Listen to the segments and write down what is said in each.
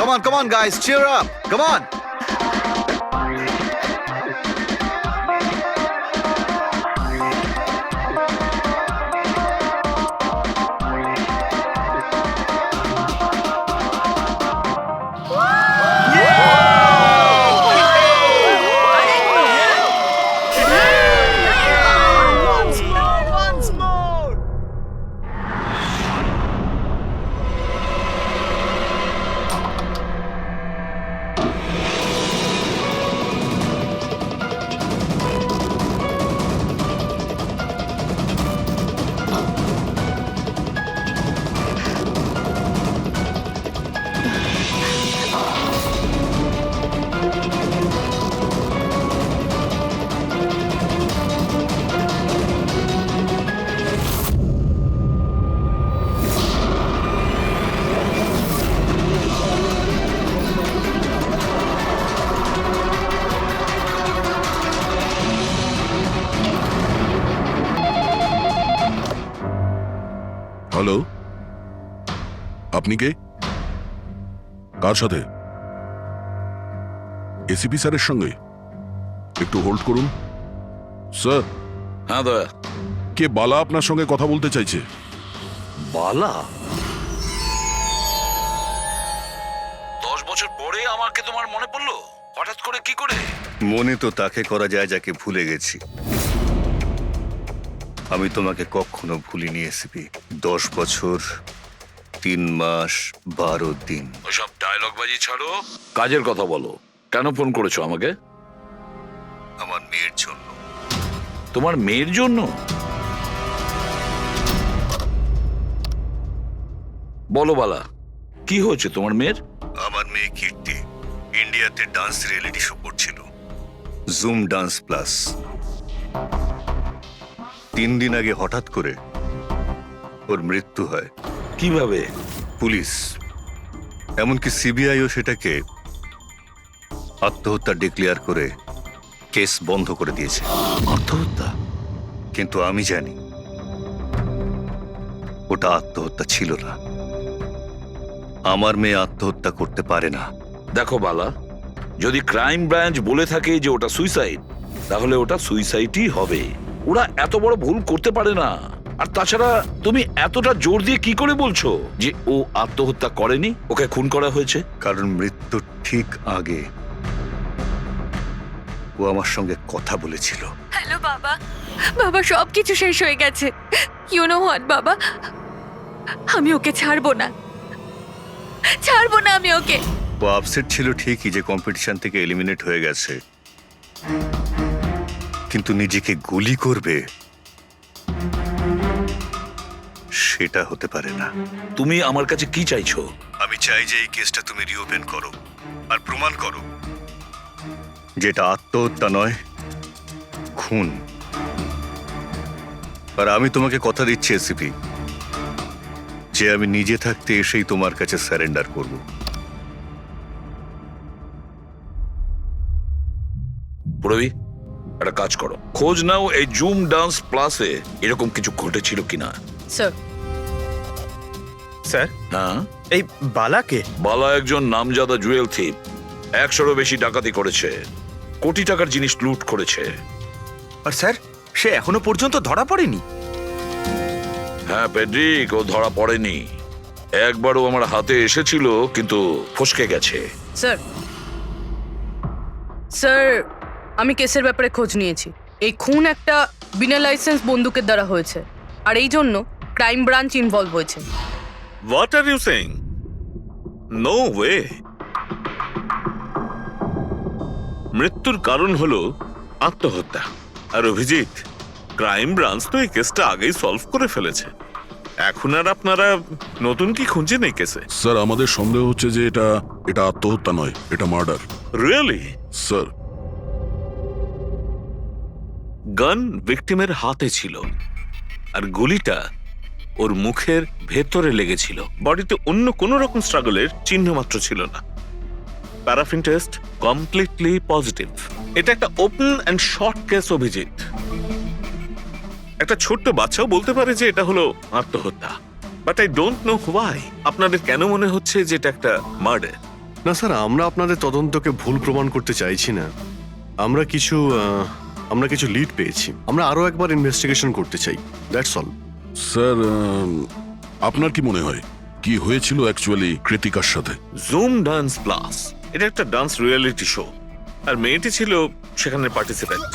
Come on, guys, cheer up. Come on. Once more! Hello, আপনি কে? কার সাথে? ACP স্যারের সঙ্গে? একটু হোল্ড করুন স্যার। হ্যাঁ দয়া। কে বালা আপনার সঙ্গে কথা বলতে চাইছে? বালা? 10 বছর পরে আমাকে তোমার মনে পড়লো হঠাৎ করে, কি করে? মনে তো তাকে করা যায় যাকে ভুলে গেছি। আমি তোমাকে কখনো ভুলিনি এসিপি। 10 বছর 3 মাস 12 দিন। ওইসব ডায়লগ বাজি ছাড়ো, কাজের কথা বলো। কেন ফোন করেছো আমাকে? আমার মেয়ের জন্য। তোমার মেয়ের জন্য? বলো বালা, কি হয়েছে তোমার মেয়ের? আমার মেয়ে কীর্তি ইন্ডিয়াতে ডান্স রিয়েলিটি শো করছিল, জুম ডান্স প্লাস। 3 দিন আগে হঠাৎ করে ওর মৃত্যু হয়। কিভাবে? পুলিশ, এমনকি সিবিআইও সেটাকে আত্মহত্যা ডিক্লেয়ার করে কেস বন্ধ করে দিয়েছে। আত্মহত্যা? কিন্তু আমি জানি ওটা আত্মহত্যা ছিল না। আমার মেয়ে আত্মহত্যা করতে পারে না। দেখো বালা, যদি ক্রাইম ব্রাঞ্চ বলে থাকে যে ওটা সুইসাইড, তাহলে ওটা সুইসাইডই হবে। ওরা এত বড় ভুল করতে পারে না। আর তাছাড়া তুমি এতটা জোর দিয়ে কি করে বলছো যে ও আত্মহত্যা করেনি, ওকে খুন করা হয়েছে? কারণ মৃত্যুর ঠিক আগে ও আমার সঙ্গে কথা বলেছিল। হ্যালো বাবা, বাবা সবকিছু শেষ হয়ে গেছে। ইউ নো হোয়াট বাবা, আমি ওকে ছাড়বো না, ছাড়বো না আমি ওকে। ও আপসেট ছিল ঠিকই যে কম্পিটিশন থেকে এলিমিনেট হয়ে গেছে, কিন্তু নিজেকে গুলি করবে সেটা হতে পারে না। তুমি আমার কাছে কি চাইছো? আমি চাই যে এই কেসটা তুমি রিওপেন করো আর প্রমাণ করো যেটা আত্মহত্যা নয়, খুন। আর আমি তোমাকে কথা দিচ্ছি এসিপি, যে আমি নিজে থাকতে এসেই তোমার কাছে সারেন্ডার করব। প্রবি, একটা কাজ করো, খোঁজ নাও এই জুম ডান্স প্লাসে এরকম কিছু ঘটেছিল কিনা। স্যার। স্যার, হ্যাঁ, এই বালাকে? বালা একজন নামজাদা জুয়েল থিপ। 100-এরও বেশি ডাকাতি করেছে, কোটি টাকার জিনিস লুট করেছে। আর স্যার, সে এখনো পর্যন্ত ধরা পড়েনি? হ্যাঁ পেড্রিক, ও ধরা পড়েনি। একবারও আমার হাতে এসেছিল, কিন্তু ফসকে গেছে। স্যার, স্যার, আমি কেসের ব্যাপারে খোঁজ নিয়েছি। এই খুন একটা বিনা লাইসেন্স বন্দুকের দ্বারা হয়েছে, আর এই জন্য ক্রাইম ব্রাঞ্চ ইনভলভ হয়েছে। What are you saying? No way. মৃত্যুর কারণ হলো আত্মহত্যা। আর অভিজিৎ, ক্রাইম ব্রাঞ্চ তো এই কেসটা আগেই সলভ করে ফেলেছে। এখন আর আপনারা নতুন কি খুঁজছেন এই কেসে? স্যার, আমাদের সন্দেহ হচ্ছে যে এটা আত্মহত্যা নয়, এটা মার্ডার। রিয়েলি? স্যার, গান ভিকটিমের হাতে ছিল, আর গুলিটা ওর মুখের ভেতরে লেগেছিল। বডিতে অন্য কোনো রকম স্ট্রাগলের চিহ্ন মাত্র ছিল না। Paraffin test completely positive. এটা একটা open and short case Abhijit. একটা ছোট্ট বাচ্চাও বলতে পারে যে এটা হলো আত্মহত্যা। But I don't know why আপনাদের কেন মনে হচ্ছে যে এটা একটা মার্ডার। না স্যার, আমরা আপনাদের তদন্তকে ভুল প্রমাণ করতে চাইছি না। আমরা কিছু লিড পেয়েছি, আমরা আরো একবার ইনভেস্টিগেশন করতে চাই, দ্যাটস অল। স্যার, আপনার কি মনে হয় কি হয়েছিল অ্যাকচুয়ালি কৃতিকার সাথে? জুম ডান্স প্লাস এটা একটা ডান্স রিয়েলিটি শো, আর মেয়েটি ছিল সেখানের পার্টিসিপেন্ট।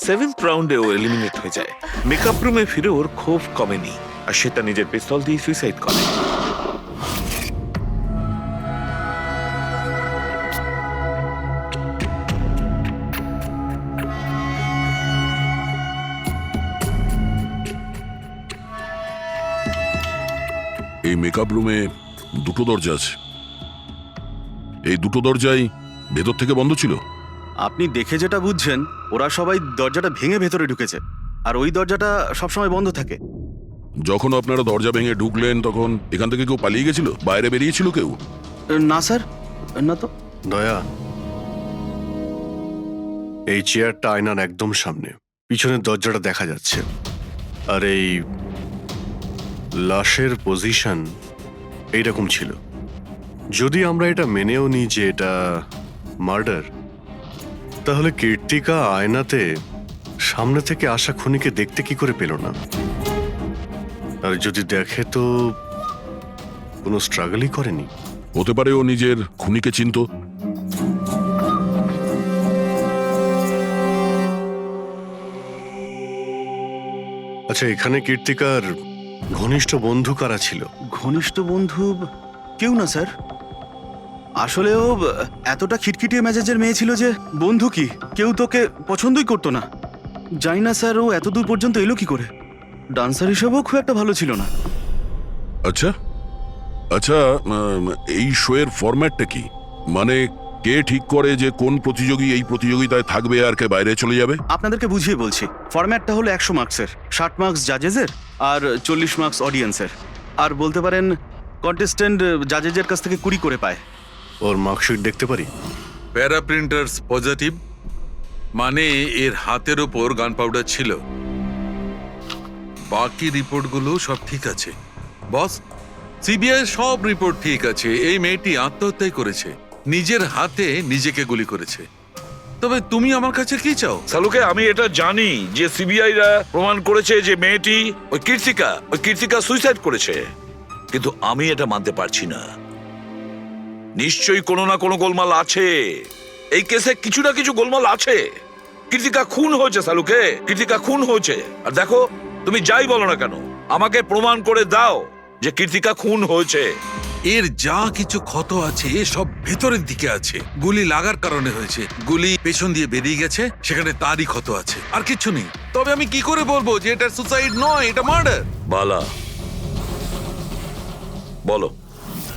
সেভেন্থ রাউন্ডে ও এলিমিনেট হয়ে যায়। মেকআপ রুমে ফিরে ওর ক্ষোভ কমেনি, আর সে তার নিজের পিস্তল দিয়ে সুইসাইড করে। এই মেকআপ রুমে দুটো দরজা আছে, এই দুটো দরজাই ভেতর থেকে বন্ধ ছিল। আপনি দেখে যেটা বুঝছেন, ওরা সবাই দরজাটা ভেঙে ভেতরে ঢুকেছে, আর ওই দরজাটা সবসময় বন্ধ থাকে। যখন আপনারা দরজা ভেঙে ঢুকলেন তখন এখান থেকে কেউ পালিয়ে গেছিল, বাইরে বেরিয়েছিল কেউ? না স্যার, না তো। দয়া, এই চেয়ারটা আয়নার একদম সামনে, পিছনের দরজাটা দেখা যাচ্ছে, আর এই লাশের পজিশন এইরকম ছিল। যদি আমরা এটা মেনেও নিই যে এটা মার্ডার, তাহলে কীর্তিকা আয়নাতে সামনে থেকে আসা খুনিকে দেখতে কি করে পেল না? আর যদি দেখে তো কোনো স্ট্রাগলই করেনি। হতে পারে ও নিজের খুনিকে চিনতো। আচ্ছা, এখানে কীর্তিকার ঘনিষ্ঠ বন্ধু কারা ছিল? ঘনিষ্ঠ বন্ধু কেউ না স্যার। আসলে ও এতটা খিটখিটিয়ে মেজাজের মেয়ে ছিল যে বন্ধু কি কেউ তোকে পছন্দই করতো না। জানি না স্যার ও এত দূর পর্যন্ত এলো কি করে। ডান্সার হিসেবেও খুব একটা ভালো ছিল না। আচ্ছা আচ্ছা, এই শোয়ের ফরম্যাটটা কি? মানে কে ঠিক করে যে কোন প্রতিযোগী এই প্রতিযোগিতায় থাকবে আর কে বাইরে চলে যাবে? আপনাদেরকে বুঝিয়ে বলছি। ফরম্যাটটা হলো 100 মার্কসের, 60 মার্কস জাজেসের আর 40 মার্কস অডিয়েন্সের। আর বলতে পারেন কন্টেস্টেন্ট জাজেসের কাছ থেকে 20 করে পায়। ওর মার্কশিট দেখতে পারি? প্যারা প্রিন্টার্স পজিটিভ, মানে এর হাতের ওপর গান পাউডার ছিল। বাকি রিপোর্টগুলো সব ঠিক আছে বস। সিবিআই সব রিপোর্ট ঠিক আছে। এই মেয়েটি আত্মহত্যাই করেছে, নিজের হাতে নিজেকে গুলি করেছে। তবে তুমি আমার কাছে কি চাও? সালুকে, আমি এটা জানি যে সিবিআইরা প্রমাণ করেছে যে মেয়েটি ওই কীর্তিকা সুইসাইড করেছে, কিন্তু আমি এটা মানতে পারছি না। নিশ্চয়ই কোনো না কোনো গোলমাল আছে এই কেসে, কিছু না কিছু গোলমাল আছে। কীর্তিকা খুন হয়েছে সালুকে, কীর্তিকা খুন হয়েছে। আর দেখো, তুমি যাই বলো না কেন, আমাকে প্রমাণ করে দাও যে কীর্তিকা খুন হয়েছে। এর যা কিছু ক্ষত আছে সব ভেতরের দিকে আছে, গুলি লাগার কারণে হয়েছে। গুলি পেছন দিয়ে বেরিয়ে গেছে, সেখানে তারই ক্ষত আছে, আর কিছু নেই। তবে আমি কি করে বলবো যে এটা সুসাইড নয়, এটা মার্ডার? বালা, বলো।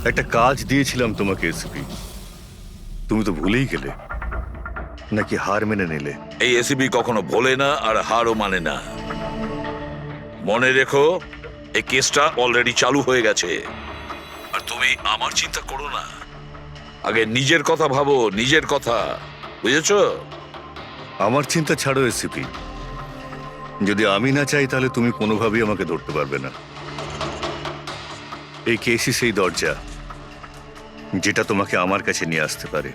একটা কাজ দিয়েছিলাম তোমাকে এসপি, তুমি তো ভুলেই গেলে, নাকি হার মেনে নিলে? এই এসিবি কখনো ভোলে না আর হারও মানে না। মনে রেখো, এই কেসটা অলরেডি চালু হয়ে গেছে। আর তুমি আমার চিন্তা করো না, আগে নিজের কথা ভাবো, নিজের কথা, বুঝেছো? আমার চিন্তা ছাড়ো এসপি, যদি আমি না চাই তাহলে তুমি কোনোভাবেই আমাকে ধরতে পারবে না। এই কেসই সেই দরজা যেটা তোমাকে আমার কাছে নিয়ে আসতে পারে।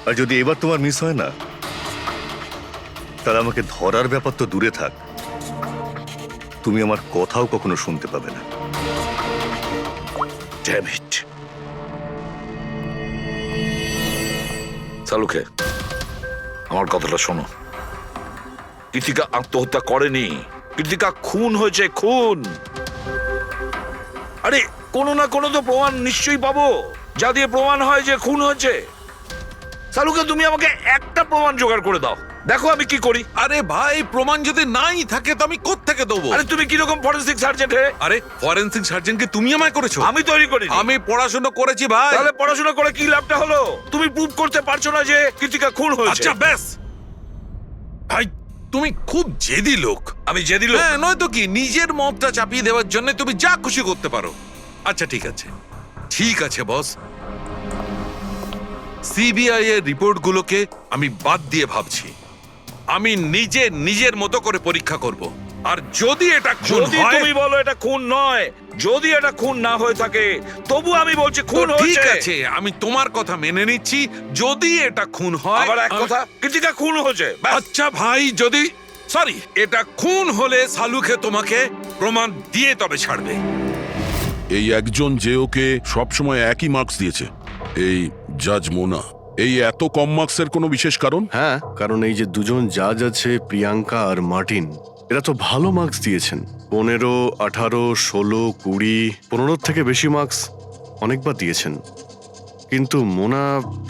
আর যদি এবার তোমার মিস হয় না, তাহলে আমাকে ধরার ব্যাপার তো দূরে থাক, তুমি আমার কথাও কখনো শুনতে পাবে না। Damn it. সালুকে, আমার কথাটা শোনো। কৃতিকা আত্মহত্যা করেনি, কৃতিকা খুন হয়েছে, খুন। আরে কোনো না কোনো তো প্রমাণ নিশ্চয়ই পাবো, যা দিয়ে প্রমাণ হয় যে খুন হয়েছে। সালুকে, তুমি আমাকে একটা প্রমাণ জোগাড় করে দাও, দেখো আমি কি করি। আরে ভাই, প্রমাণ যদি নাই থাকে তো আমি কোত্থেকে দেবো? আরে তুমি কিরকম ফরেনসিক সার্জন হে? আরে ফরেনসিক সার্জনকে তুমি আমায় করেছো? আমি তৈরি করি। আমি পড়াশোনা করেছি ভাই। তাহলে পড়াশোনা করে কি লাভটা হলো? তুমি প্রুভ করতে পারছো না যে কৃতিকা খুন হয়েছে। আচ্ছা ব্যাস ভাই, তুমি খুব জেদি লোক। আমি জেদি লোক? হ্যাঁ, নয়তো কি, নিজের মতটা চাপিয়ে দেওয়ার জন্য তুমি যা খুশি করতে পারো। আচ্ছা ঠিক আছে, ঠিক আছে বস, সিবিআই এর রিপোর্টগুলোকে আমি বাদ দিয়ে ভাবছি। আমি নিজে নিজের মতো করে পরীক্ষা করব, আর যদি এটা খুন যদি হয়, তুমি বলো এটা খুন নয়, যদি এটা খুন না হয়ে থাকে, তবু আমি বলছি খুন তো ঠিক হয়েছে। আছে, আমি তোমার কথা মেনে নিচ্ছি। যদি এটা খুন হয়, আবার এক কথা, কৃতিকা খুন হয়েছে, ব্যাস। আচ্ছা ভাই, যদি সরি এটা খুন হলে সালুকে তোমাকে প্রমাণ দিয়ে তবে ছাড়বে। এই একজন যে ওকে সবসময় একই মার্কস দিয়েছে, এই জাজ মোনা, এই এত কম মার্কসের কোনো বিশেষ কারণ? হ্যাঁ, কারণ এই যে দুজন জাজ আছে, প্রিয়াঙ্কা আর মার্টিন, এরা তো ভালো মার্কস দিয়েছেন। 15, 18, 16, 20, 15 থেকে বেশি মার্কস অনেকবার দিয়েছেন, কিন্তু মোনা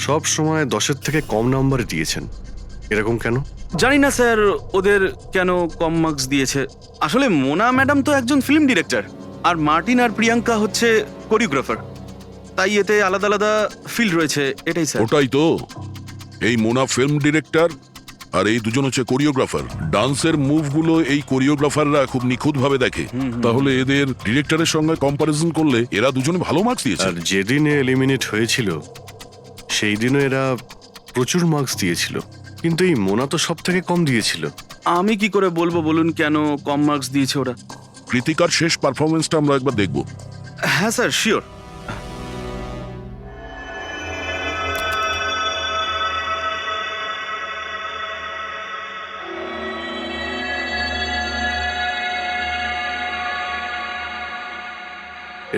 সব সময় 10-এর থেকে কম নাম্বারে দিয়েছেন। এরকম কেন? জানি না স্যার ওদের কেন কম মার্কস দিয়েছে। আসলে মোনা ম্যাডাম তো একজন ফিল্ম ডিরেক্টর, আর মার্টিন আর প্রিয়াঙ্কা হচ্ছে কোরিওগ্রাফার, তাই এতে আলাদা আলাদা ফিল্ড রয়েছে, এটাই স্যার। ওটাই তো, এই মোনা ফিল্ম ডিরেক্টর আর এই দুজন হচ্ছে কোরিওগ্রাফার। ডান্সের মুভগুলো এই কোরিওগ্রাফাররা খুব নিখুঁতভাবে দেখে, তাহলে এদের ডিরেক্টরের সঙ্গে কম্পারিজন করলে এরা দুজনে ভালো মার্কস দিয়েছে। আর যেদিন এলিমিনেট হয়েছিল সেই দিনও এরা প্রচুর মার্কস দিয়েছিল, কিন্তু এই মোনা তো সব থেকে কম দিয়েছিল। আমি কি করে বলবো বলুন কেন কম মার্কস দিয়েছে ওরা? কৃতিকার শেষ পারফরমেন্সটা আমরা একবার দেখব। হ্যাঁ স্যার, শিওর।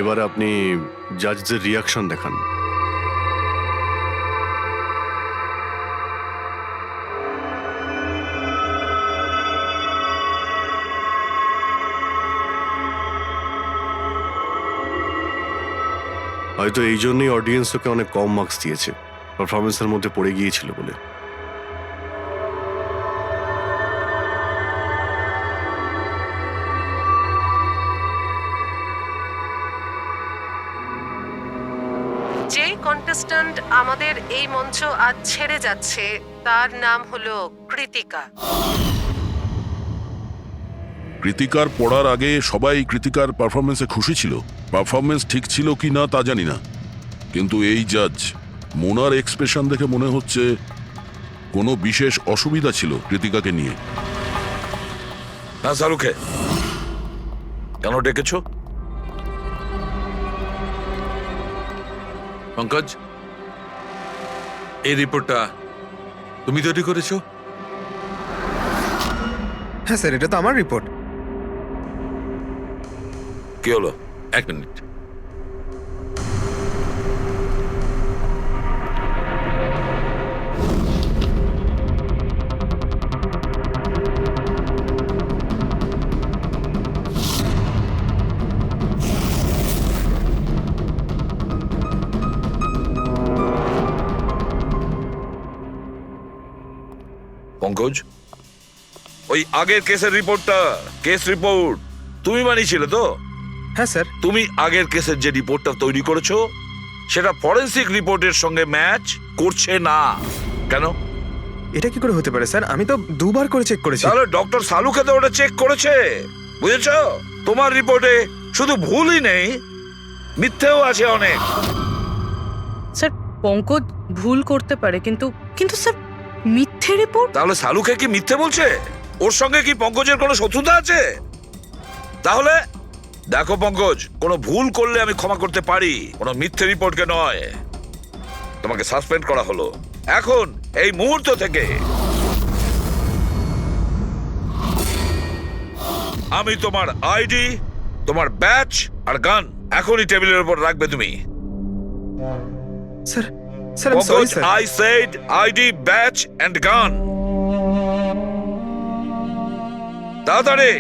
এবার আপনি জাজদের রিয়াকশন দেখান। হয়তো এই জন্যই অডিয়েন্স ওকে অনেক কম মার্কস দিয়েছে, পারফরমেন্সের মধ্যে পড়ে গিয়েছিল বলে। যে কন্টেস্ট্যান্ট আমাদের এই মঞ্চ আজ ছেড়ে যাচ্ছে তার নাম হলো কৃতিকা। কৃতিকার পড়ার আগে সবাই কৃতিকার পারফরমেন্সে খুশি ছিল। পারফরমেন্স ঠিক ছিল কি না তা জানি না, কিন্তু এই জাজ মোনার এক্সপ্রেশন দেখে মনে হচ্ছে কোনো বিশেষ অসুবিধা ছিল কৃতিকাকে নিয়ে। হ্যাঁ সালুকে, কেন ডেকেছো? পঙ্কজ, এই রিপোর্টটা তুমি তৈরি করেছো? হ্যাঁ স্যার, এটা তো আমার রিপোর্ট। কি হলো? এক মিনিট। পঙ্কজ, ওই আগের কেসের রিপোর্টটা, কেস রিপোর্ট তুমি বানিয়েছিলে তো? হ্যাঁ স্যার। তুমি আগের কেসের যে রিপোর্টটা তৈরি করেছো সেটা ফরেনসিক রিপোর্টের সঙ্গে ম্যাচ করছে না কেন? এটা কি করে হতে পারে স্যার? আমি তো 2 বার করে চেক করেছি। তাহলে ডক্টর সালুকে তো ওটা চেক করেছে, বুঝেছো? তোমার রিপোর্টে শুধু ভুলই নেই, মিথ্যেও আছে অনেক। স্যার, পঙ্কজ ভুল করতে পারে, কিন্তু কিন্তু স্যার মিথ্যে রিপোর্ট? তাহলে সালুকে কি মিথ্যে বলছে? ওর সঙ্গে কি পঙ্কজের কোনো শত্রুতা আছে? তাহলে দেখো পঙ্কজ, কোনো ভুল করলে আমি ক্ষমা করতে পারি, কোনো মিথ্যে রিপোর্টকে নয়। তোমাকে সাসপেন্ড করা হলো, এখন এই মুহূর্ত থেকে আমি তোমার আইডি, তোমার ব্যাচ আর গান এখনই টেবিলের উপর রাখবে তুমি। স্যার স্যার আমি sorry sir. I said ID, badge and gun. তাড়াতাড়ি।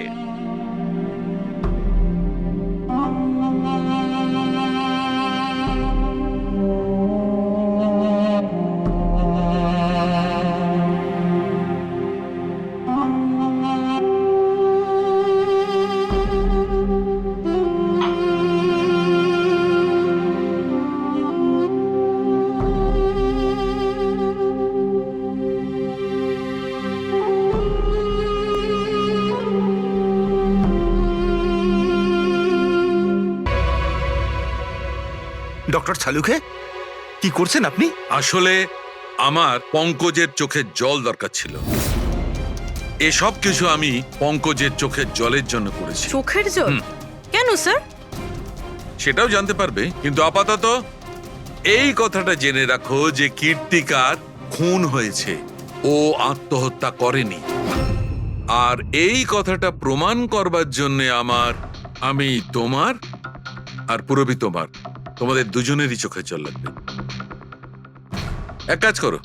ডক্টর সালুখে কি করছেন আপনি? আসলে আমার পঙ্কজের চোখের জল দরকার ছিল। এসব কিছু আমি পঙ্কজের চোখের জলের জন্য করেছি। চোখের জল? কেন স্যার? সেটাও জানতে পারবে, কিন্তু আপাতত এই কথাটা জেনে রাখো যে কীর্তিকার খুন হয়েছে, ও আত্মহত্যা করেনি। আর এই কথাটা প্রমাণ করবার জন্য আমি তোমার আর পুরবি তোমাদের দুজনেরই চোখের জল লাগবে। এক কাজ করো,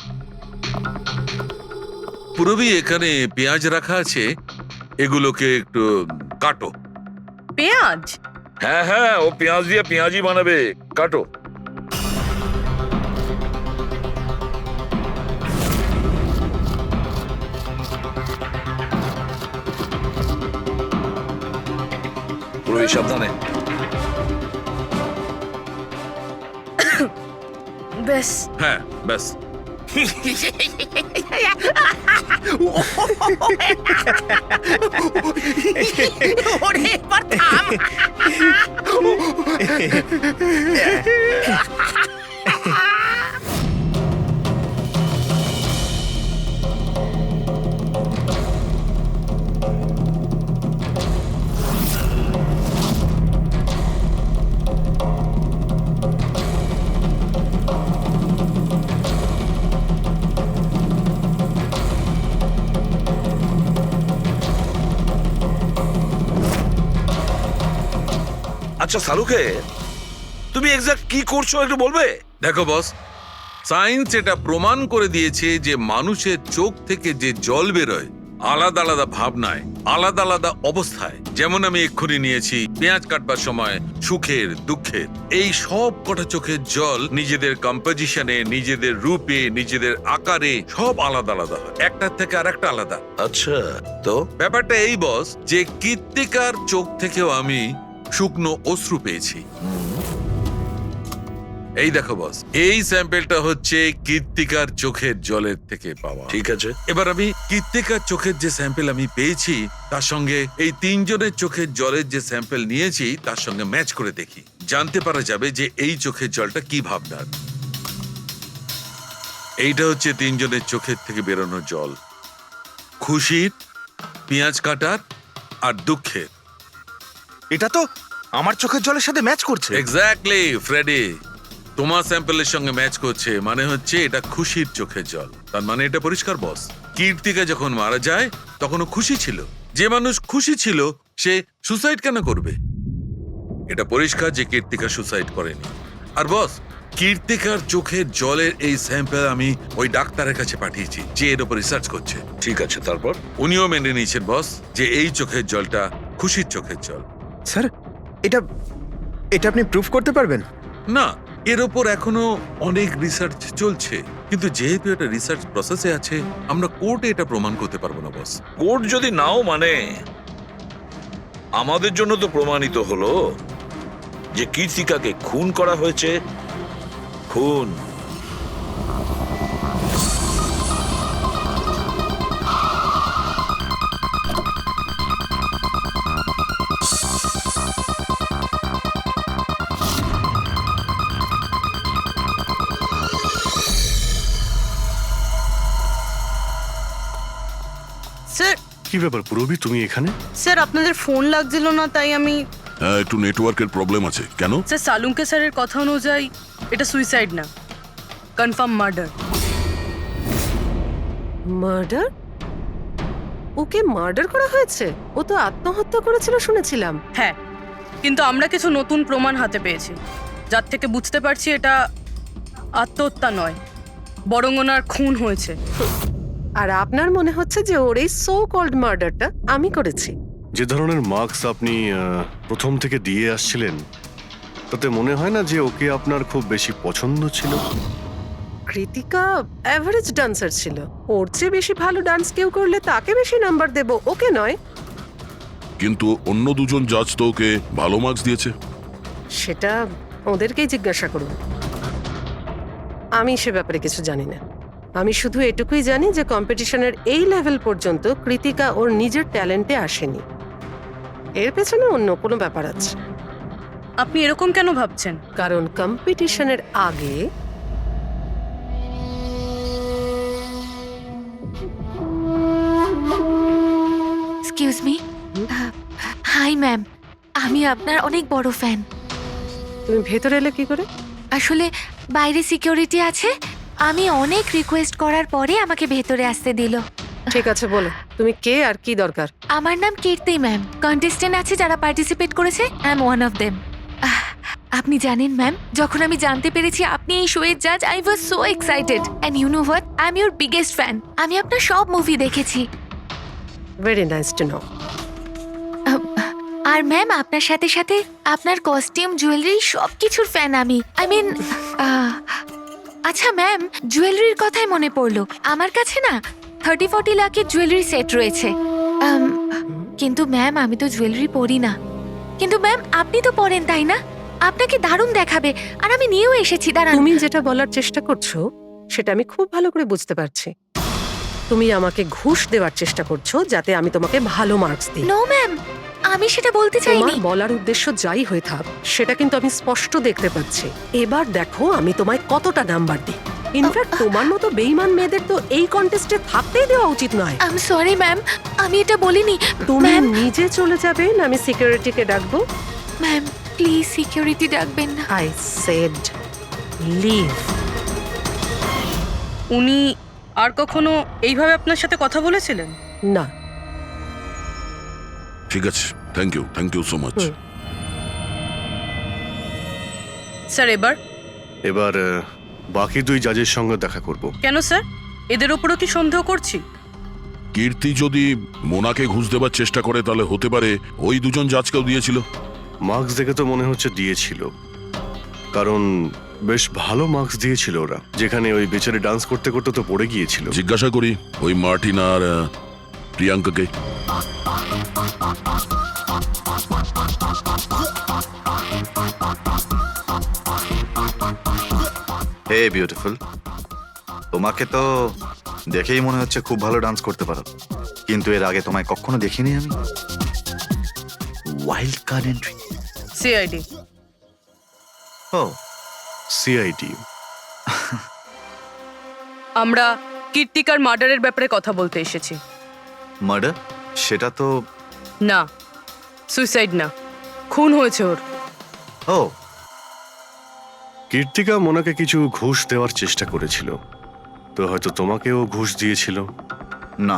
পুরবি এখানে পেঁয়াজ রাখা আছে, এগুলোকে একটু কাটো। পেঁয়াজ? হ্যাঁ হ্যাঁ, ও পেঁয়াজ দিয়ে পেঁয়াজি বানাবে, কাটো। পুরো সাবধানে। ব্যাস। হ্যাঁ ব্যাস। আচ্ছা সালুকে, তুমি এক্সাক্ট কি করছো একটু বলবে? দেখো বস, সায়েন্স এটা প্রমাণ করে দিয়েছে যে মানুষের চোখ থেকে যে জল বেরোয় আলাদা আলাদা ভাবনায়, আলাদা আলাদা অবস্থায়। যেমন আমি এক্ষুনি নিয়েছি পেঁয়াজ কাটবার সময় সুখের, দুঃখের, এই সব কটা চোখের জল নিজেদের কম্পোজিশনে, নিজেদের রূপে, নিজেদের আকারে সব আলাদা আলাদা হয়, একটার থেকে আর একটা আলাদা। আচ্ছা, তো ব্যাপারটা এই বস যে কীর্তিকার চোখ থেকেও আমি শুকনো অশ্রু পেয়েছি। এই দেখো বস, এই স্যাম্পেলটা হচ্ছে কীর্তিকার চোখের জলের থেকে পাওয়া। ঠিক আছে, এবার আমি কীর্তিকার চোখের যে স্যাম্পেল আমি পেয়েছি তার সঙ্গে এই তিনজনের চোখের জলের যে স্যাম্পেল নিয়েছি তার সঙ্গে ম্যাচ করে দেখি, জানতে পারা যাবে যে এই চোখের জলটা কি ভাবনার। এইটা হচ্ছে তিনজনের চোখের থেকে বেরোনো জল, খুশির, পেঁয়াজ কাটার আর দুঃখের। এটা তো আমার চোখের জলের সাথে ম্যাচ করছে। এক্স্যাক্টলি ফ্রেডি, তোমার স্যাম্পলের সঙ্গে ম্যাচ করছে, মানে হচ্ছে এটা খুশির চোখের জল। তার মানে এটা পরিষ্কার বস, কীর্তিকা যখন মারা যায় তখন ও খুশি ছিল। যে মানুষ খুশি ছিল সে সুসাইড কেন করবে? এটা পরিষ্কার যে কীর্তিকা সুসাইড করেনি। আর বস, কীর্তিকার চোখের জলের এই স্যাম্পল আমি ওই ডাক্তারের কাছে পাঠিয়েছি যে এর উপর রিসার্চ করছে। ঠিক আছে, তারপর? উনিও মেনে নিয়েছেন বস যে এই চোখের জলটা খুশির চোখের জল। স্যার এটা এটা আপনি প্রুফ করতে পারবেন? না, এর ওপর এখনো অনেক রিসার্চ চলছে, কিন্তু যেহেতু এটা রিসার্চ প্রসেসে আছে আমরা কোর্টে এটা প্রমাণ করতে পারবো না বস। কোর্ট যদি নাও মানে, আমাদের জন্য তো প্রমাণিত হলো যে কীর্তিকাকে খুন করা হয়েছে। খুন। স্যার, কি ব্যাপার পুরবি, তুমি এখানে? স্যার আপনাদের ফোন লাগছিল না তাই আমি। হ্যাঁ, একটু নেটওয়ার্কের প্রবলেম আছে। কেন? স্যার সালুঙ্কে স্যারের কথা অনুযায়ী এটা সুইসাইড না, কনফার্ম মার্ডার। মার্ডার? ওকে মার্ডার করা হয়েছে? ও তো আত্মহত্যা করেছিল শুনেছিলাম। হ্যাঁ, কিন্তু আমরা কিছু নতুন প্রমাণ হাতে পেয়েছি, যার থেকে বুঝতে পারছি এটা আত্মহত্যা নয়, বরং ওনার খুন হয়েছে। আর আপনার মনে হচ্ছে যে ওর এই সো কল্ড মার্ডারটা আমি করেছি? যে ধরনের মার্কস আপনি প্রথম থেকে দিয়ে আসছিলেন, তাতে মনে হয় না যে ওকে আপনার খুব বেশি পছন্দ ছিল। কৃতিকা অ্যাভারেজ ডান্সার ছিল। ওর চেয়ে বেশি ভালো ডান্স কেউ করলে তাকে বেশি নাম্বার দেব, ওকে নয়। কিন্তু অন্য দুজন জাজ তো ওকে ভালো মার্কস দিয়েছে। সেটা ওদেরকেই জিজ্ঞাসা করুন, আমি সে ব্যাপারে কিছু জানি না। আমি শুধু এটুকুই জানি যে কম্পিটিশনের এই লেভেল পর্যন্ত কৃতিকা ওর নিজের ট্যালেন্টে আসেনি। এর পেছনে অন্য কোনো ব্যাপার আছে। আপনি এরকম কেন ভাবছেন? কারণ কম্পিটিশনের আগে এক্সকিউজ মি। হাই ম্যাম, আমি আপনার অনেক বড় ফ্যান। তুমি ভেতরে এলে কি করে? আসলে বাইরে সিকিউরিটি আছে, আমি অনেক রিকোয়েস্ট করার পরে আমাকে ভেতরে আসতে দিল। ঠিক আছে, বলো তুমি কে আর কি দরকার। আমার নাম কীর্তি ম্যাম। কন্টেস্টেন্ট আছে যারা পার্টিসিপেট করেছে, I am one of them. আপনি জানেন ম্যাম, যখন আমি জানতে পেরেছি আপনি এই শো এর জাজ, I was so excited. And you know what, I am your biggest fan. আমি আপনার সব মুভি দেখেছি। Very nice to know. আর ম্যাম, আপনার সাথে সাথে আপনার কস্টিউম, জুয়েলারি সব কিছুর ফ্যান আমি। আই মিন, আচ্ছা ম্যাম, জুয়েলারির কথাই মনে পড়লো, আমার কাছে না 30-40 লাখের জুয়েলারি সেট রয়েছে। কিন্তু ম্যাম, আমি তো জুয়েলারি পরি না। কিন্তু ম্যাম, আপনি তো পরেন, তাই না? আপনাকে দারুণ দেখাবে, আর আমি নিয়েও এসেছি। দাঁড়ান। তুমি যেটা বলার চেষ্টা করছো সেটা আমি খুব ভালো করে বুঝতে পারছি। তুমি আমাকে ঘুষ দেওয়ার চেষ্টা করছো যাতে আমি তোমাকে ভালো মার্কস দিই। নো ম্যাম, আমি সেটা বলতে চাইনি। তোমার বলার উদ্দেশ্য যাই হয়ে থাক, সেটা কিন্তু আমি স্পষ্ট দেখতে পাচ্ছি। এবার দেখো আমি তোমায় কতটা নাম্বার দিই। ইনফ্যাক্ট তোমার মতো বেঈমান মেয়েদের তো এই কন্টেস্টে থাকতেই দেওয়া উচিত নয়। আই এম সরি ম্যাম, আমি এটা বলিনি। তুমি ম্যাম, নিজে চলে যাবে না আমি সিকিউরিটিকে ডাকবো? ম্যাম প্লিজ সিকিউরিটি ডাকবেন না। I said leave. উনি আর কখনো এইভাবে আপনার সাথে কথা বলেছিলেন? না। ঠিক আছে, thank you so much. Sir, এবার বাকি দুই জাজের সঙ্গে দেখা করব। কেন স্যার? এদের ওপরও কি সন্দেহ করছি? কীর্তি যদি মোনাকে ঘুষ দেবার চেষ্টা করে, তাহলে হতে পারে ওই দুজন জাজকেও দিয়েছিল। মার্কস দেখে তো মনে হচ্ছে দিয়েছিল, কারণ বেশ ভালো মার্কস দিয়েছিল ওরা। যেখানে ওই বেচারে ডান্স করতে করতে তো পড়ে গিয়েছিল। জিজ্ঞাসা করি ওই মার্টিন আর প্রিয়াঙ্কাকে। হে বিউটিফুল, তোমাকে তো দেখেই মনে হচ্ছে খুব ভালো ডান্স করতে পারো, কিন্তু এর আগে তোমায় কখনো দেখিনি আমি। Wild card entry. সিআইডি। ও, সিআইডি। আমরা কীর্তিকার মার্ডারের ব্যাপারে কথা বলতে এসেছি। মার্ডার? সেটা তো না, সুইসাইড না, খুন হয়েছে ওর। ও, কীর্তিকা মোনাকে কিছু ঘুষ দেওয়ার চেষ্টা করেছিল, তো হয়তো তোমাকেও ঘুষ দিয়েছিল। না,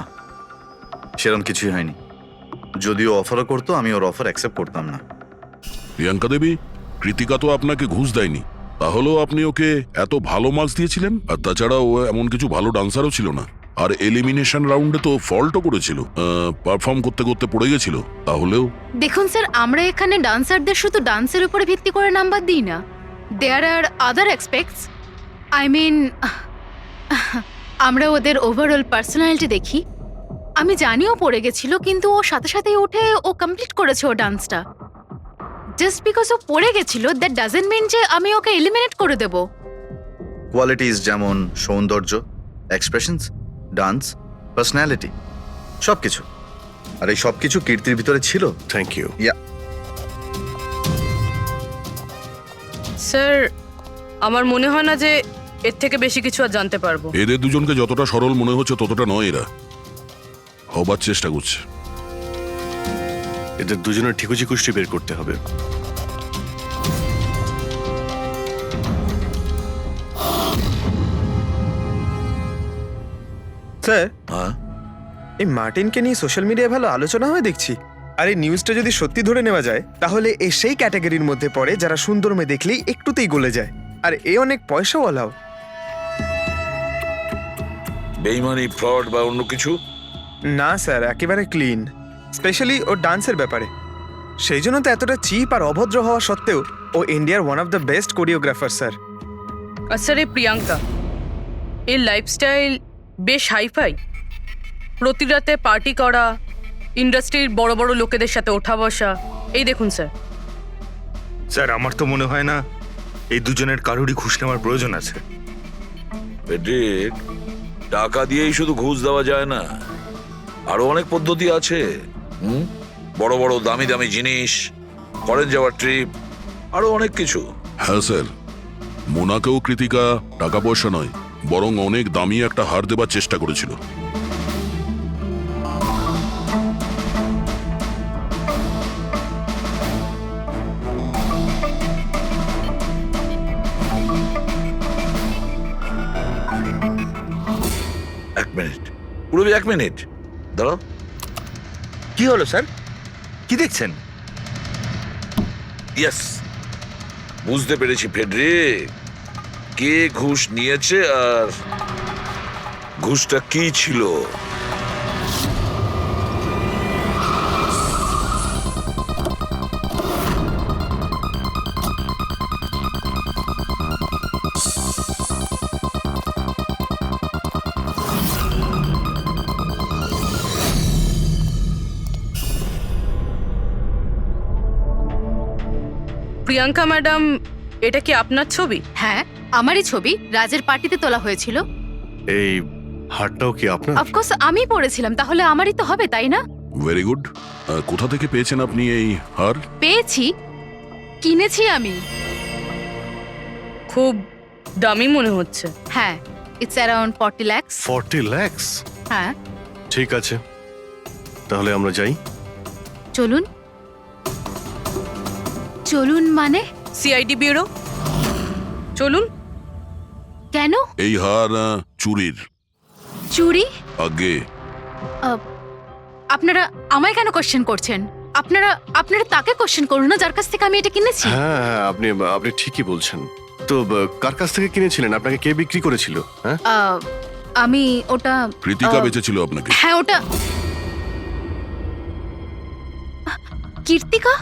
সেরকম কিছুই হয়নি। যদিও অফারও করতো, আমি ওর অফার অ্যাকসেপ্ট করতাম না। প্রিয়াঙ্কা দেবী, কৃতিকা তো আপনাকে ঘুষ দেয়নি, তাহলেও আপনি ওকে এত ভালো মার্কস দিয়েছিলেন। আর তাছাড়া ও এমন কিছু ভালো ডান্সারও ছিল না, আর এলিমিনেশন রাউন্ডে তো ফল্টও করেছিল, পারফর্ম করতে করতে পড়ে গেছিল। তাহলেও দেখুন স্যার, আমরা এখানে ডান্সারদের শুধু ডান্সের উপরে ভিত্তি করে নাম্বার দিই না। দেয়ার আর আদার এক্সপেক্টস। আই মিন, আমরা ওদের ওভারঅল পার্সোনালিটি দেখি। আমি জানিও পড়ে গেছিল, কিন্তু ও সাথে সাথেই উঠে ও কমপ্লিট করেছে ও ডান্সটা। জাস্ট বিকজ ও পড়ে গেছিল, দ্যাট ডাজন্ট মিন যে আমি ওকে এলিমিনেট করে দেব। কোয়ালিটিস যেমন সৌন্দর্য, এক্সপ্রেশনস, ডান্স, পার্সোনালিটি, সবকিছু। আর এই সবকিছু কীর্তির ভিতরে ছিল। Thank you. স্যার, আমার মনে হয় না যে এর থেকে বেশি কিছু আর জানতে পারবো। এদের দুজনকে যতটা সরল মনে হচ্ছে ততটা নয়, এরা হবার চেষ্টা করছে। এদের দুজনের ঠিকুজি কুষ্টি বের করতে হবে। স্যার হ্যাঁ, এই মার্টিনকে নিয়ে সোশ্যাল মিডিয়ায় ভালো আলোচনা হয় দেখছি। আর এই নিউজটা যদি সত্যি ধরে নেওয়া যায় তাহলে এ সেই ক্যাটাগরির মধ্যে পড়ে যারা সুন্দর মেয়ে দেখলেই একটুতেই গলে যায়। আর এ অনেক পয়সাওয়ালাও। বেইমানি, ফ্রড বা অন্য কিছু? না স্যার, একেবারে ক্লিন, স্পেশালি ওর ডান্সের ব্যাপারে। সেই জন্য তো এতটা চিপ আর অভদ্র হওয়া সত্ত্বেও ও ইন্ডিয়ার one of the best choreographer sir. আর স্যার এই প্রিয়াঙ্কা, এর লাইফস্টাইল বেশ হাইফাই। প্রতি রাতে পার্টি করা, ইন্ডাস্ট্রির বড় বড় লোকেদের সাথে ওঠা বসা। এই দেখুন স্যার। স্যার আমার তো মনে হয় না এই দুজনের কারোরই ঘুষ নেওয়ার প্রয়োজন আছে। পেড্রিক, টাকা দিয়েই শুধু ঘুষ দেওয়া যায় না, আরো অনেক পদ্ধতি আছে। বড় বড় দামি দামি জিনিস, ফরেন যাওয়ার ট্রিপ, আরো অনেক কিছু। হ্যাঁ স্যার, মোনাকেও কৃতিকা টাকা পয়সা নয় বরং অনেক দামি একটা হার দেবার চেষ্টা করেছিল। এক মিনিট, পুরবি, এক মিনিট দাঁড়াও। কি হলো স্যার, কি দেখছেন? ইয়েস, বুঝতে পেরেছি ফেডরিক, কে ঘুষ নিয়েছে আর ঘুষটা কি ছিল। প্রিয়াঙ্কা ম্যাডাম, এটা কি আপনার ছবি? হ্যাঁ, আমারই ছবি, রাজের পার্টিতে তোলা হয়েছিল। এই হারটাও কি আপনার? অফকোর্স আমি পড়েছিলাম, তাহলে আমারই তো হবে, তাই না? Very good. কোথা থেকে পেয়েছেন আপনি এই হার? পেয়েছি, কিনেছি আমি। খুব দামি মনে হচ্ছে। হ্যাঁ, ইটস অ্যারাউন্ড 40 লাখ। 40 লাখ? হ্যাঁ। ঠিক আছে, তাহলে আমরা যাই। চলুন। চলুন মানে? সিআইডি ব্যুরো চলুন। কেন? এই হার চুরির। চুরি? আগে আপনারা আমায় কেন কোশ্চেন করছেন? আপনারা আপনারা তাকে কোশ্চেন করুন না যার কাছ থেকে আমি এটা কিনেছি। হ্যাঁ হ্যাঁ, আপনি আপনি ঠিকই বলছেন। তো কার কাছ থেকে কিনেছিলেন? আপনাকে কে বিক্রি করেছিল? হ্যাঁ, আমি ওটা কৃতিকা বেচেছিল আপনাকে। হ্যাঁ, ওটা কীর্তিকা।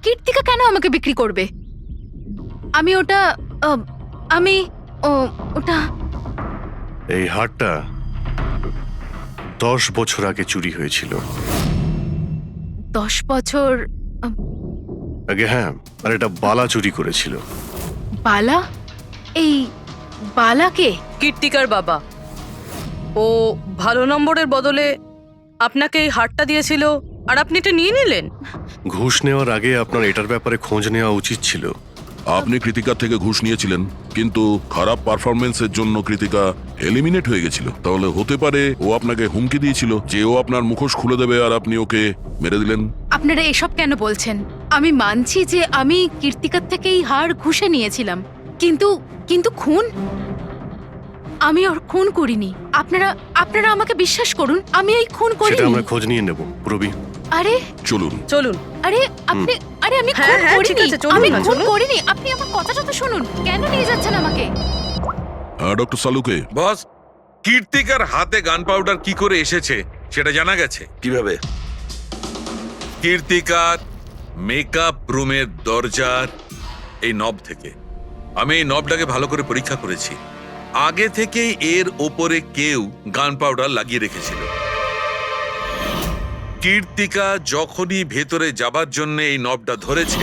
কীর্তিকা কেন আমাকে বিক্রি করবে? আমি ওটা আমি ওটা এই হারটা 10 বছর আগে চুরি হয়েছিল। 10 বছর আগে? হ্যাঁ, আর এটা বালা চুরি করেছিল। বালা? এই বালাকে? কীর্তিকার বাবা। ও ভালো নম্বরের বদলে আপনাকে এই হারটা দিয়েছিল আর আপনি এটা নিয়ে নিলেন। ঘুষ নেওয়ার আগে আপনার এটার ব্যাপারে খোঁজ নেওয়া উচিত ছিল। আপনি কৃতিকার থেকে ঘুষ নিয়েছিলেন, কিন্তু খারাপ পারফরমেন্সের জন্য কৃতিকা এলিমিনেট হয়ে গেছিল। তাহলে হতে পারে ও আপনাকে হুমকি দিয়েছিল যে ও আপনার মুখোশ খুলে দেবে আর আপনি ওকে মেরে দিলেন। আপনারা এসব কেন বলছেন? আমি মানছি যে আমি কীর্তিকার থেকে এই হার ঘুষে নিয়েছিলাম, কিন্তু কিন্তু খুন? আমি ওর খুন করিনি। আপনারা আপনারা আমাকে বিশ্বাস করুন, আমি এই খুন সেটা করিনি। আমরা খোঁজ নিয়ে নেব। পুরবি, আরে চলুন। চলুন। আরে আপনি আরে আমি হ্যাঁ, খুন হ্যাঁ, ঠিক করিনি। আছে, চলুন আমি না, খুন চলুন। করিনি। আপনি আমার কথাটা তো শুনুন। কেন নিয়ে যাচ্ছেন আমাকে? হ্যাঁ ডক্টর সালুকে। বস, কীর্তিকার হাতে গান পাউডার কি করে এসেছে সেটা জানা গেছে। কিভাবে? কীর্তিকার মেকআপ রুমের দরজার এই নব থেকে। আমি এই নবটাকে ভালো করে পরীক্ষা করেছি। আগে থেকেই এর ওপরে কেউ গান পাউডার লাগিয়ে রেখেছিল। কীর্তিকা যখনই ভেতরে যাবার জন্য এই নবটা ধরেছে,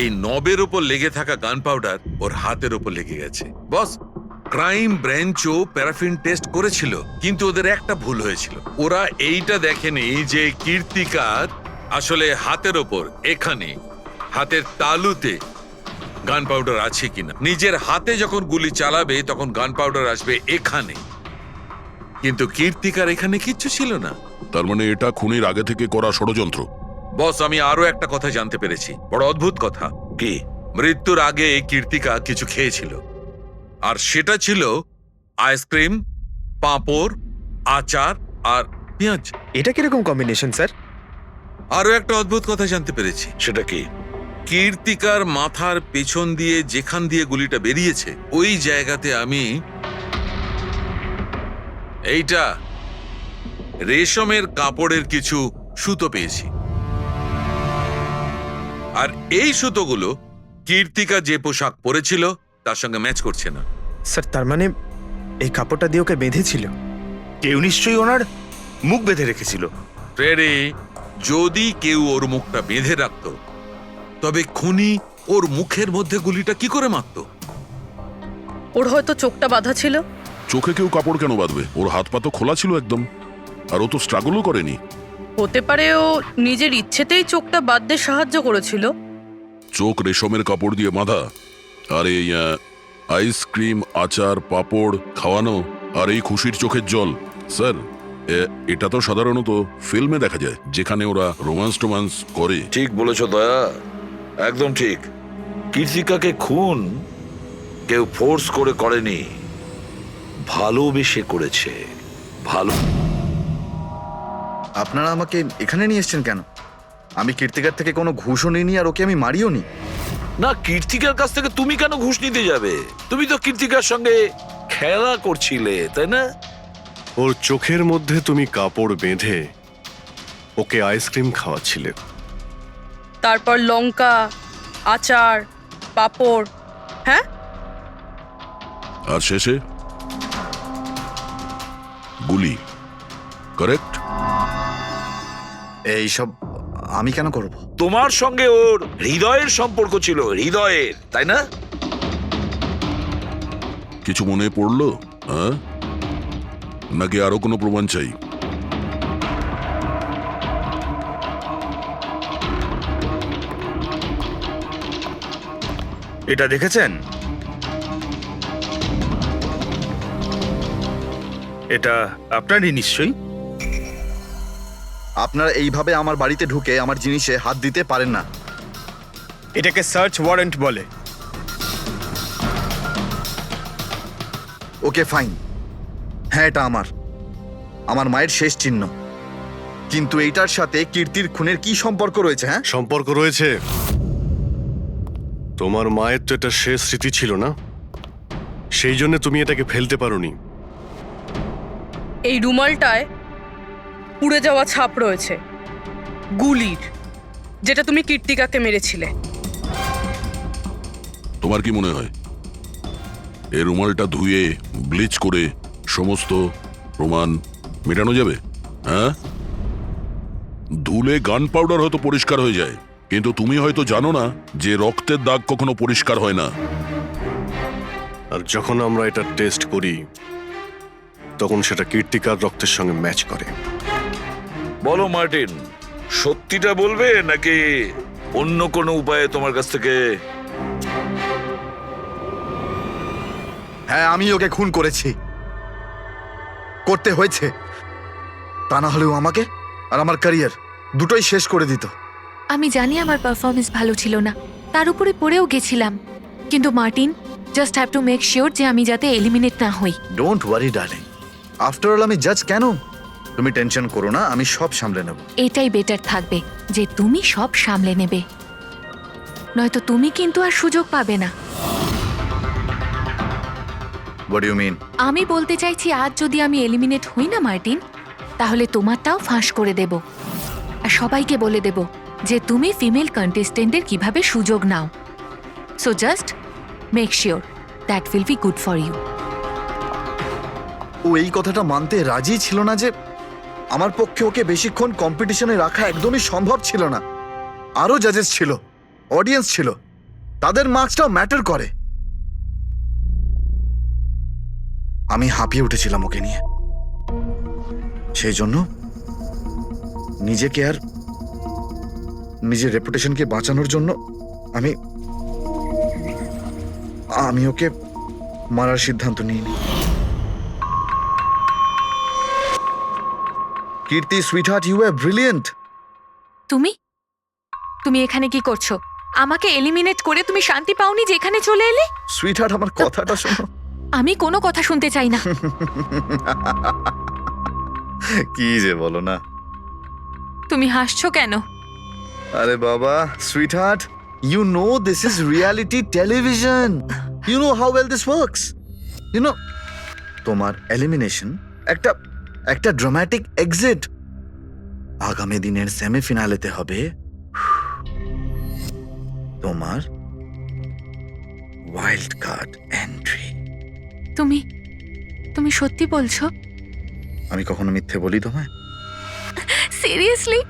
এই নবের ওপর লেগে থাকা গান পাউডার ওর হাতের ওপর লেগে গেছে। বস, ক্রাইম ব্রাঞ্চও প্যারাফিন টেস্ট করেছিল, কিন্তু ওদের একটা ভুল হয়েছিল। ওরা এইটা দেখেনি যে কীর্তিকার আসলে হাতের ওপর, এখানে হাতের তালুতে গান পাউডার আছে কিনা। নিজের হাতে যখন গুলি চালাবে তখন গান পাউডার আসবে এখানে, কিন্তু কীর্তিকার এখানে কিচ্ছু ছিল না। তার মানে এটা খুনের আগে থেকে করা ষড়যন্ত্র। বস, আমি আরো একটা কথা জানতে পেরেছি, বড় অদ্ভুত কথা। কি? মৃত্যুর আগে কীর্তিকা কিছু খেয়েছিল, আর সেটা ছিল আইসক্রিম, পাঁপড় আচার আর পেঁয়াজ। এটা কিরকম কম্বিনেশন স্যার? আরো একটা অদ্ভুত কথা জানতে পেরেছি। সেটা কি? কীর্তিকার মাথার পেছন দিয়ে যেখান দিয়ে গুলিটা বেরিয়েছে ওই জায়গাতে আমি এইটা রেশমের কাপড়ের কিছু সুতো পেয়েছি। আর এই সুতোগুলো কীর্তিকা যে পোশাক পরেছিল তার সঙ্গে ম্যাচ করছে না। স্যার তার মানে এই কাপড়টা দিয়ে ওকে বেঁধেছিল? কেউ নিশ্চয়ই ওনার মুখ বেঁধে রেখেছিল। ফ্রেডি, যদি কেউ ওর মুখটা বেঁধে রাখত তবে খুনি ওর মুখের মধ্যে গুলিটা কি করে মারত? ওর হয়তো চোখটা বাঁধা ছিল। চোখে কেউ কাপড় কেন বাঁধবে? ওর হাত পা তো খোলা ছিল একদম, আর ও তো স্ট্রাগলও করেনি। হতে পারে ও নিজের ইচ্ছেতেই চোখটা বাঁধতে সাহায্য করেছিল। চোখ রেশমের কাপড় দিয়ে বাঁধা, আর এই আইসক্রিম, আচার, পাঁপড় খাওয়ানো, আর এই খুশির চোখের জল। স্যার এটা তো সাধারণত ফিল্মে দেখা যায়, যেখানে ওরা রোমান্স করে। ঠিক বলেছো দয়া, একদম ঠিক। কীর্তিকাকে খুন কেউ ফোর্স করে করেনি, ভালোবেসে করেছে। ভালো। আপনারা আমাকে এখানে নিয়ে এসেছেন কেন? আমি কীর্তিকার থেকে কোনো ঘুষও নিইনি, আর ওকে আমি মারিও নি। না, কীর্তিকার কাছ থেকে তুমি কেন ঘুষ নিতে যাবে? তুমি তো কীর্তিকার সঙ্গে খেলা করছিলে, তাই না? ওর চোখের মধ্যে তুমি কাপড় বেঁধে ওকে আইসক্রিম খাওয়াচ্ছিলে। তারপর লঙ্কা, আচার, পাঁপড়। হ্যাঁ, আর শেষে গুলি। কারেক্ট? এইসব আমি কেন করব? তোমার সঙ্গে ওর হৃদয়ের সম্পর্ক ছিল, হৃদয়ের, তাই না? কিছু মনে পড়লো? হ্যাঁ, নাকি আরো কোনো প্রমাণ চাই? এটা দেখেছেন? এটা আপনারই নিশ্চয়ই। আপনারা এইভাবে আমার বাড়িতে ঢুকে আমার জিনিসে হাত দিতে পারেন না। এটাকে সার্চ ওয়ারেন্ট বলে। ওকে ফাইন, হ্যাঁ এটা আমার মায়ের শেষ চিহ্ন। কিন্তু এইটার সাথে কীর্তির খুনের কি সম্পর্ক রয়েছে? হ্যাঁ, সম্পর্ক রয়েছে। তোমার মায়ের তো এটা শেষ স্মৃতি ছিল না, সেই জন্য তুমি এটাকে ফেলতে পারোনি। এই রুমালটায় পুড়ে যাওয়া ছাপ রয়েছে গুলির, যেটা তুমি কীর্তিকাকে মেরেছিলে। তোমার কি মনে হয় এই রুমালটা ধুয়ে ব্লিচ করে সমস্ত প্রমাণ মেটানো যাবে? হ্যাঁ, ধুলে গান পাউডার হয়তো পরিষ্কার হয়ে যায়, কিন্তু তুমি হয়তো জানো না যে রক্তের দাগ কখনো পরিষ্কার হয় না। আর যখন আমরা এটা টেস্ট করি তখন সেটা কীর্তিকার রক্তের সঙ্গে ম্যাচ করে। বলো মার্টিন, সত্যিটা বলবে নাকি অন্য কোনো উপায়ে তোমার কাছ থেকে? হ্যাঁ আমি ওকে খুন করেছি, করতে হয়েছে। তা না হলেও আমাকে আর আমার ক্যারিয়ার দুটোই শেষ করে দিত। আমি জানি আমার পারফরমেন্স ভালো ছিল না, তার উপরে পড়েও গেছিলাম, কিন্তু Martin, just have to make sure যে আমি যাতে এলিমিনেট না হই। Don't worry darling, after all আমি জাজ কেন? তুমি টেনশন করো না, আমি সব সামলে নেব। এটাই বেটার থাকবে যে তুমি সব সামলে নেবে, নয়তো তুমি কিন্তু আর সুযোগ পাবে না। What you mean? আমি বলতে চাইছি, আজ যদি আমি এলিমিনেট হই না মার্টিন, তাহলে তোমারটাও ফাঁস করে দেব, আর সবাইকে বলে দেব যে তুমি ফিমেল কন্টেস্টেন্টের কিভাবে সুযোগ নাও। So just make sure that will be good for you. ও এই কথাটা মানতে রাজি ছিল না যে আমার পক্ষে ওকে বেশিক্ষণ কম্পিটিশনে রাখা একদমই সম্ভব ছিল না। আরো জাজেস ছিল, অডিয়েন্স ছিল, তাদের মার্কসটাও ম্যাটার করে। আমি হাঁপিয়ে উঠেছিলাম ওকে নিয়ে, সেই জন্য নিজেকে আর নিজের রেপুটেশনকে বাঁচানোর জন্য আমি ওকে মারার সিদ্ধান্ত নিইনি। কীর্তি সুইটহার্ট, ইউ আর ব্রিলিয়েন্ট। তুমি এখানে কি করছো? আমাকে এলিমিনেট করে তুমি শান্তি পাওনি যে এখানে চলে এলে? সুইটহার্ট, আমার কথাটা শোনো। আমি কোনো কথা শুনতে চাই না। কি যে বলো না। তুমি হাসছো কেন? আরে বাবা, sweetheart, you know this is reality television, you know how well this works, you know তোমার এলিমিনেশন একটা ড্রামাটিক এক্সিট আগামী দিনের সেমিফিনালেতে হবে তোমার ওয়াইল্ড কার্ড এন্ট্রি। তুমি সত্যি বলছো? আমি কখনো মিথ্যে বলি তোমায়? Seriously?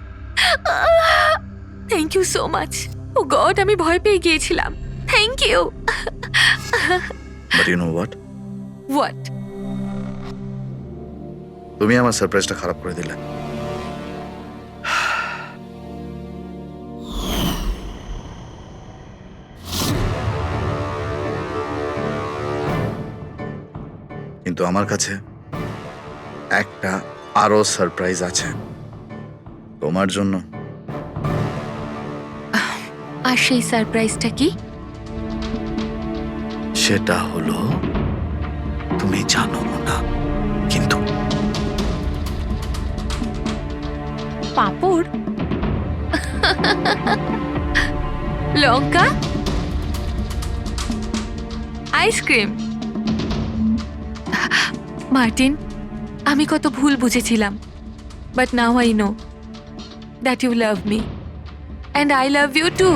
Thank you so much. Oh God, আমি ভয় পেয়ে গিয়েছিলাম। Thank you. But you know what, what? তুমি আমার সারপ্রাইজটা খারাপ করে দিলে। কিন্তু আমার কাছে একটা আরো সারপ্রাইজ আছে তোমার জন্য। আর সেই সারপ্রাইজটা কি? সেটা হলো তুমি জানো না, কিন্তু পাঁপড়, লঙ্কা, আইসক্রিম। মার্টিন, আমি কত ভুল বুঝেছিলাম, but now I know that you love me and I love you too.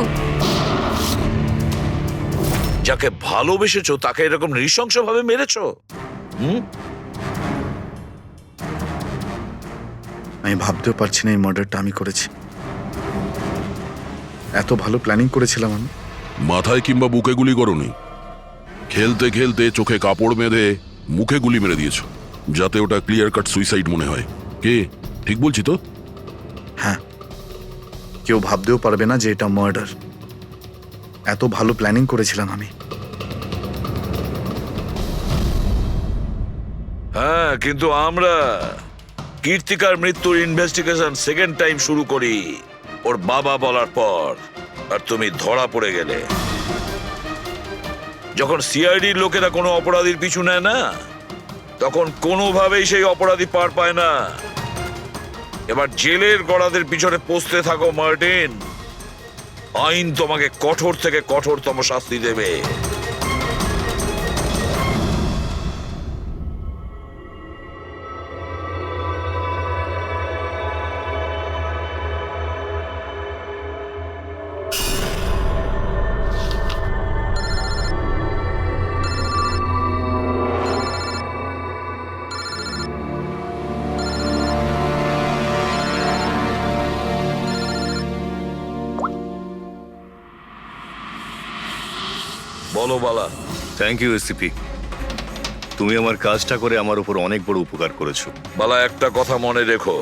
যাকে ভালোবেসেছো তাকে এরকম নৃশংসভাবে মেরেছো? আমি ভাবতেও পারছি না এই মার্ডারটা আমি করেছি। এত ভালো প্ল্যানিং করেছিলাম আমি। মাথায় কিংবা বুকে গুলি করনি, খেলতে খেলতে চোখে কাপড় বেঁধে মুখে গুলি মেরে দিয়েছো, যাতে ওটা ক্লিয়ার কাট সুইসাইড মনে হয়। কে ঠিক বলছি তো? হ্যাঁ, কেউ ভাবতেও পারবে না যে এটা মার্ডার। এত ভালো প্ল্যানিং করেছিলাম আমি। হ্যাঁ, কিন্তু আমরা কীর্তিকার মৃত্যুর ইনভেস্টিগেশন সেকেন্ড টাইম শুরু করি ওর বাবা বলার পর, আর তুমি ধরা পড়ে গেলে। যখন সিআইডির লোকেরা কোনো অপরাধীর পিছু নেয় না, তখন কোনোভাবেই সেই অপরাধী পার পায় না। এবার জেলের গড়াদের পিছনে পৌঁছতে থাকো মার্টিন। আইন তোমাকে কঠোর থেকে কঠোরতম শাস্তি দেবে। বলো বালা। থ্যাংক ইউ এসিপি, তুমি আমার কাজটা করে আমার উপর অনেক বড় উপকার করেছো। বালা, একটা কথা মনে রেখো,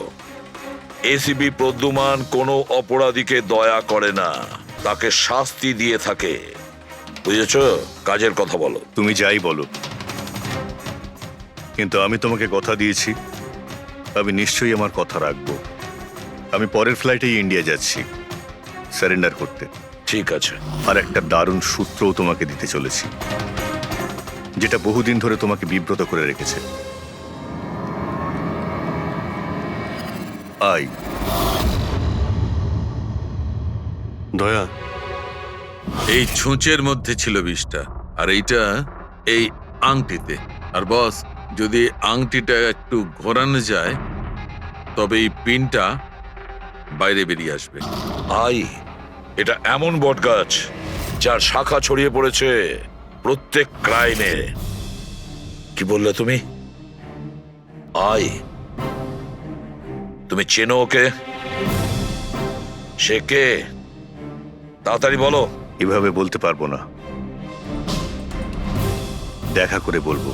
এসিবি প্রদ্যুমান কোনো অপরাধীকে দয়া করে না, তাকে শাস্তি দিয়ে থাকে। বুঝেছ? কাজের কথা বলো। তুমি যাই বলো, কিন্তু আমি তোমাকে কথা দিয়েছি, আমি নিশ্চয়ই আমার কথা রাখবো। আমি পরের ফ্লাইটেই ইন্ডিয়া যাচ্ছি সারেন্ডার করতে। ঠিক আছে। আর একটা দারুণ সূত্রও তোমাকে দিতে চলেছি, যেটা বহুদিন ধরে তোমাকে বিব্রত করে রেখেছে। আই দয়া, এই ছুঁচের মধ্যে ছিল বিষটা, আর এইটা এই আংটিতে। আর বস, যদি আংটিটা একটু ঘোরানো যায় তবে এই পিনটা বাইরে বেরিয়ে আসবে। আই, এটা এমন বটগাছ যার শাখা ছড়িয়ে পড়েছে প্রত্যেক ক্রাইমে। কি বললে তুমি? আই, তুমি চেনো ওকে? সে কে? তাড়াতাড়ি বলো। এভাবে বলতে পারবো না, দেখা করে বলবো।